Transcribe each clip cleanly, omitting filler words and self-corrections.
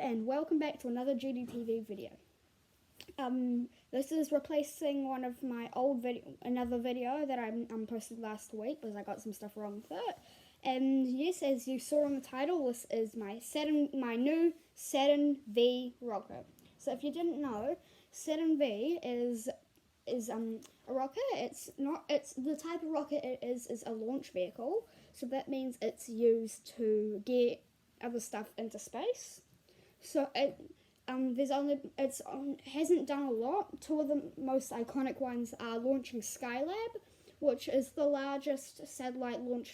and welcome back to another Gdtv video. This is replacing one of my old another video that I posted last week because I got some stuff wrong with it. And yes, as you saw in the title, this is my new Saturn V rocket. So if you didn't know, Saturn V is a rocket. It's the type of rocket it is a launch vehicle. So that means it's used to get other stuff into space. So it hasn't done a lot. Two of the most iconic ones are launching Skylab, which is the largest single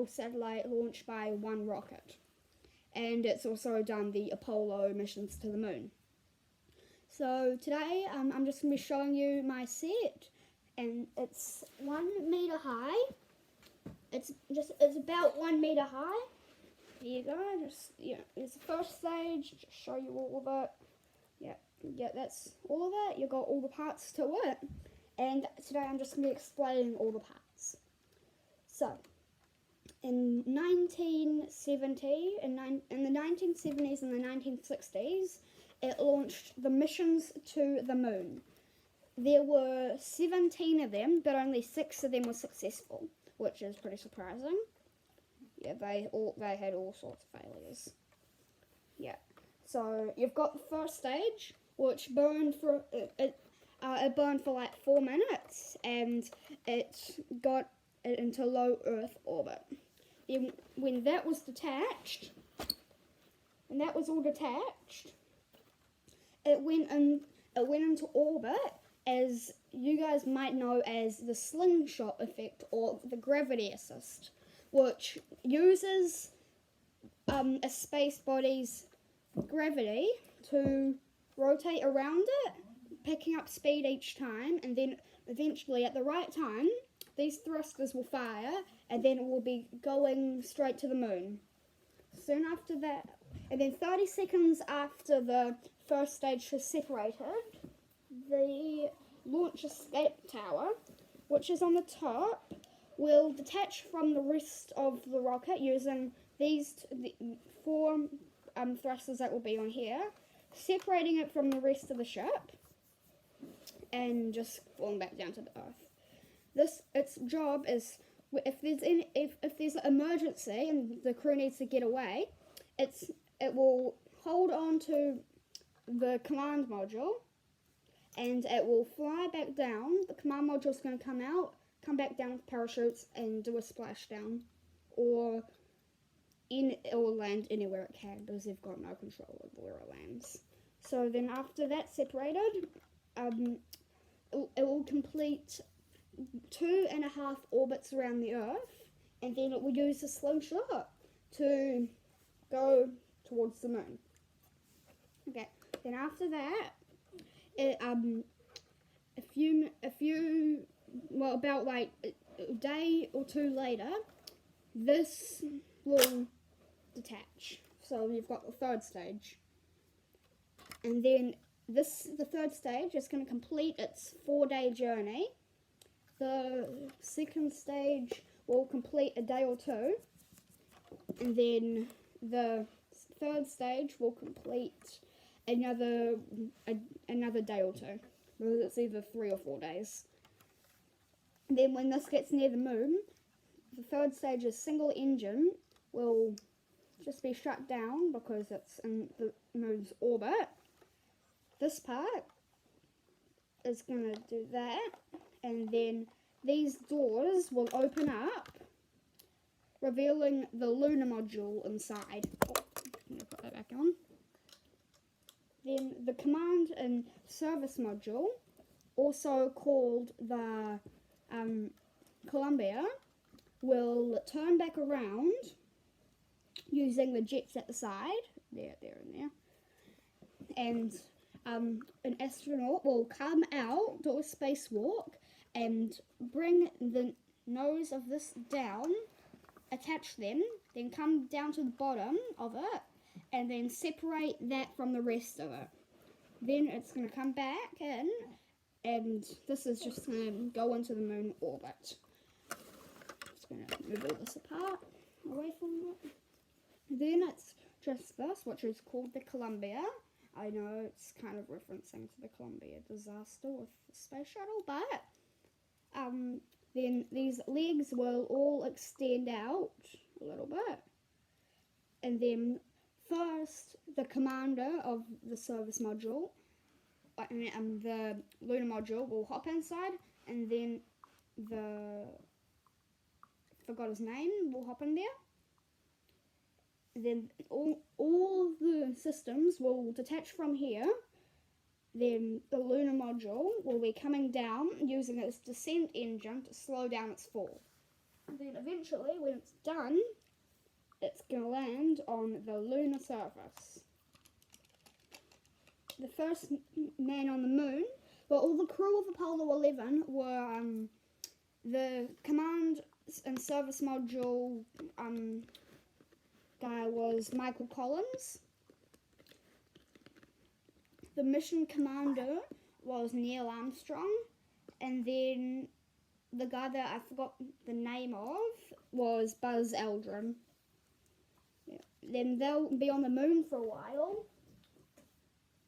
satellite launched by one rocket, and it's also done the Apollo missions to the moon. So today I'm just going to be showing you my set, and it's 1 meter high. It's about 1 meter high. Here you go. It's the first stage. Just show you all of it. Yeah, that's all of it. You got all the parts to it, and today I'm just going to be explaining all the parts. So, in the 1970s and the 1960s, it launched the missions to the moon. There were 17 of them, but only 6 of them were successful, which is pretty surprising. Yeah, they had all sorts of failures. Yeah, so you've got the first stage, which burned for like 4 minutes, and it got it into low Earth orbit. Then when that was detached, it went into orbit, as you guys might know as the slingshot effect or the gravity assist, which uses a space body's gravity to rotate around it, picking up speed each time, and then eventually at the right time, these thrusters will fire, and then it will be going straight to the moon. Soon after that, and then 30 seconds after the first stage has separated, the launch escape tower, which is on the top, will detach from the rest of the rocket using the 4 thrusters that will be on here, separating it from the rest of the ship, and just falling back down to the Earth. Its job is, if there's an emergency and the crew needs to get away, it will hold on to the command module, and it will fly back down. The command module is going to come back down with parachutes and do a splashdown, or land anywhere it can, because they've got no control of where it lands. So then after that's separated, it will complete 2.5 orbits around the Earth, and then it will use the slingshot to go towards the moon. Okay, then after that, about like a day or two later, this will detach. So you've got the third stage, and then the third stage is going to complete its 4-day journey. The second stage will complete a day or two, and then the third stage will complete another day or two, because it's either 3 or 4 days. Then when this gets near the moon, the third stage's single engine will just be shut down because it's in the moon's orbit. This part is going to do that, and then these doors will open up, revealing the lunar module inside. I'm going to put that back on. Then the command and service module, also called the Columbia, will turn back around using the jets at the side. There and there. And an astronaut will come out, do a spacewalk, and bring the nose of this down, attach them, then come down to the bottom of it, and then separate that from the rest of it. Then it's going to come back in, and this is just going to go into the moon orbit. Just going to move all this apart, away from it. Then it's just this, which is called the Columbia. I know it's kind of referencing to the Columbia disaster with the space shuttle, but then these legs will all extend out a little bit. And then first, the commander of the service module, the lunar module, will hop inside, and then forgot his name, will hop in there. Then all the systems will detach from here. Then the lunar module will be coming down using its descent engine to slow down its fall. And then eventually, when it's done, it's going to land on the lunar surface. The first man on the moon, well, all the crew of Apollo 11 were the command and service module guy was Michael Collins. The mission commander was Neil Armstrong, and then the guy that I forgot the name of was Buzz Aldrin. Yeah. Then they'll be on the moon for a while.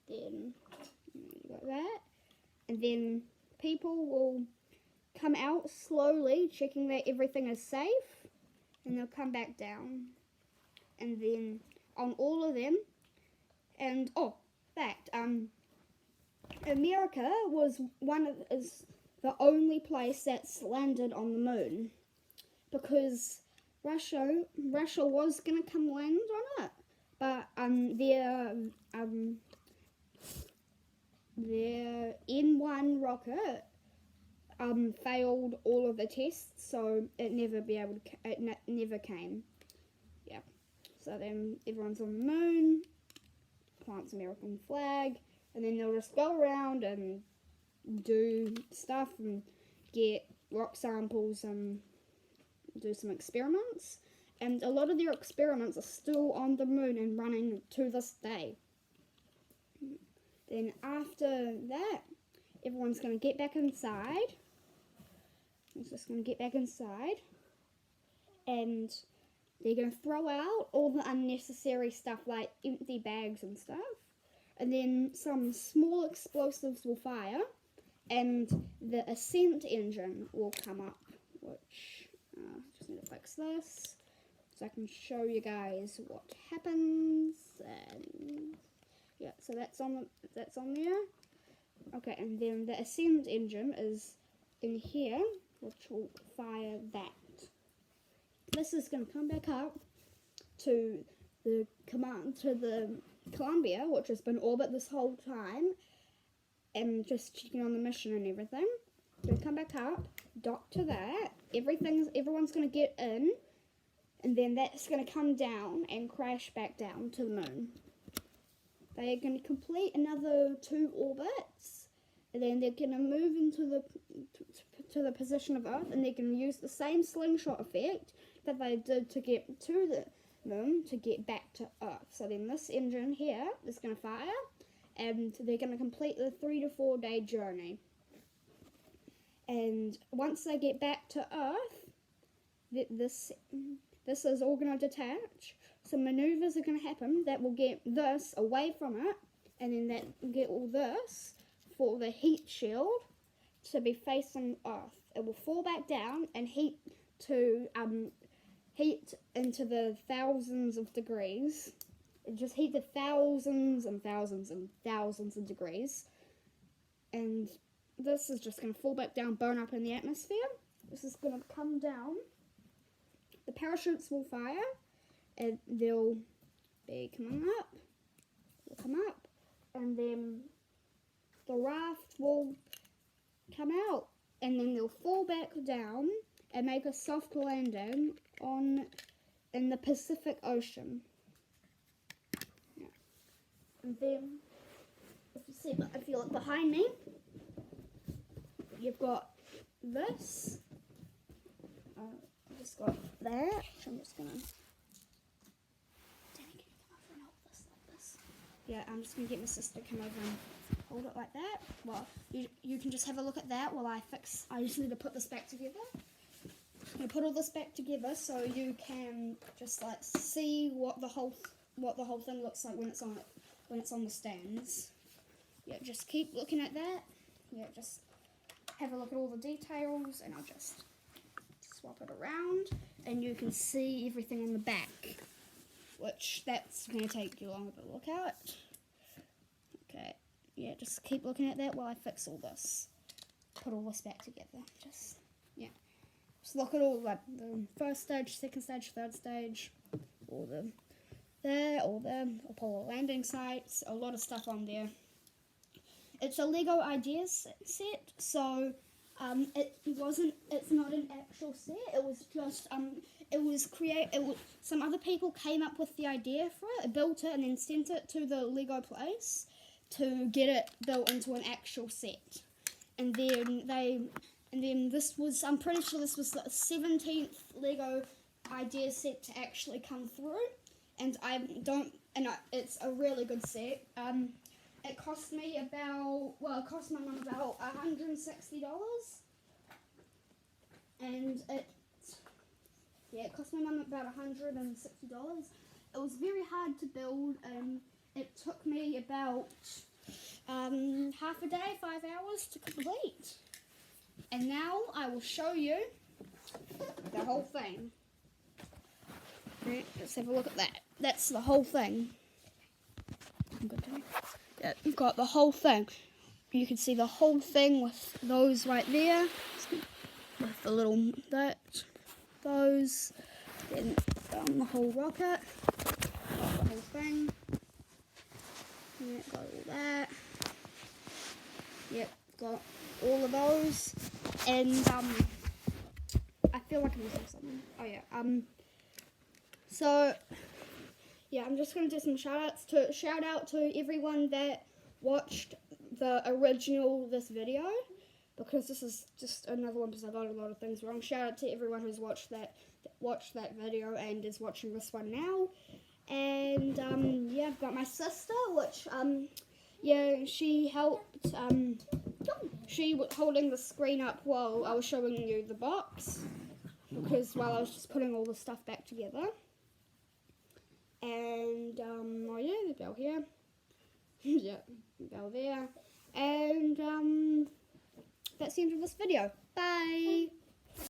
Then you got that, and then people will come out slowly, checking that everything is safe, and they'll come back down. And then on all of them, and America is the only place that's landed on the moon, because Russia was gonna come land on it, but their N1 rocket failed all of the tests, so it never came. Yeah. So then everyone's on the moon, plants American flag, and then they'll just go around and do stuff and get rock samples and do some experiments. And a lot of their experiments are still on the moon and running to this day. Then after that, everyone's going to get back inside. It's just going to get back inside, and they're going to throw out all the unnecessary stuff like empty bags and stuff. And then some small explosives will fire, and the ascent engine will come up, which just need to fix this so I can show you guys what happens. And yeah, so that's on there. Okay, and then the ascent engine is in here, which will fire that. This is going to come back up to the Columbia, which has been in orbit this whole time, and just checking on the mission and everything. Going to come back up, dock to that. Everyone's going to get in, and then that's going to come down and crash back down to the moon. They are going to complete another 2 orbits, and then they're going to move into the position of Earth, and they're going to use the same slingshot effect that they did to get to the moon to get back to Earth. So then this engine here is going to fire, and they're going to complete the 3 to 4 day journey. And once they get back to Earth, this is all going to detach. Some maneuvers are going to happen that will get this away from it, and then that will get all this for the heat shield to be facing Earth. It will fall back down and heat into the thousands of degrees. It just heat to thousands and thousands and thousands of degrees. And this is just going to fall back down, burn up in the atmosphere. This is going to come down. The parachutes will fire, and they'll be coming up. They'll come up, and then the raft will come out, and then they'll fall back down and make a soft landing in the Pacific Ocean. Yeah. And then, if you look behind me, you've got this. I've just got that, which I'm just gonna. Danny, can you come over and hold this like this? Yeah, I'm just gonna get my sister to come over and hold it like that. Well, you can just have a look at that while I just need to put this back together. I'm gonna put all this back together so you can just like see what the whole what the whole thing looks like when it's on the stands. Yeah, just keep looking at that. Yeah, just have a look at all the details, and I'll just swap it around, and you can see everything on the back, which that's going to take you longer to look at. Okay, yeah, just keep looking at that while I fix all this. Put all this back together. Just look at all like the first stage, second stage, third stage, all the Apollo landing sites, a lot of stuff on there. It's a Lego ideas set, so it's not an actual set. It was just some other people came up with the idea for it, built it, and then sent it to the Lego place to get it built into an actual set. And then this was, I'm pretty sure this was the 17th Lego idea set to actually come through. And it's a really good set. It cost me it cost my mum about $160. And it cost my mum about $160. It was very hard to build, and it took me about half a day, 5 hours to complete. And now I will show you the whole thing. Right, let's have a look at that. That's the whole thing. Yeah, you've got the whole thing. You can see the whole thing with those right there. With the little those. Then the whole rocket. Got the whole thing. Yeah, got all that. Yep, got all of those. And I feel like I'm missing something. Oh yeah. So yeah, I'm just gonna do some shout out to everyone that watched the original this video, because this is just another one because I got a lot of things wrong. Shout out to everyone who's watched that video and is watching this one now. And yeah, I've got my sister, which she helped. She was holding the screen up while I was showing you the box, because while I was just putting all the stuff back together. And oh yeah, the bell here. Yeah, bell there. And that's the end of this video. Bye.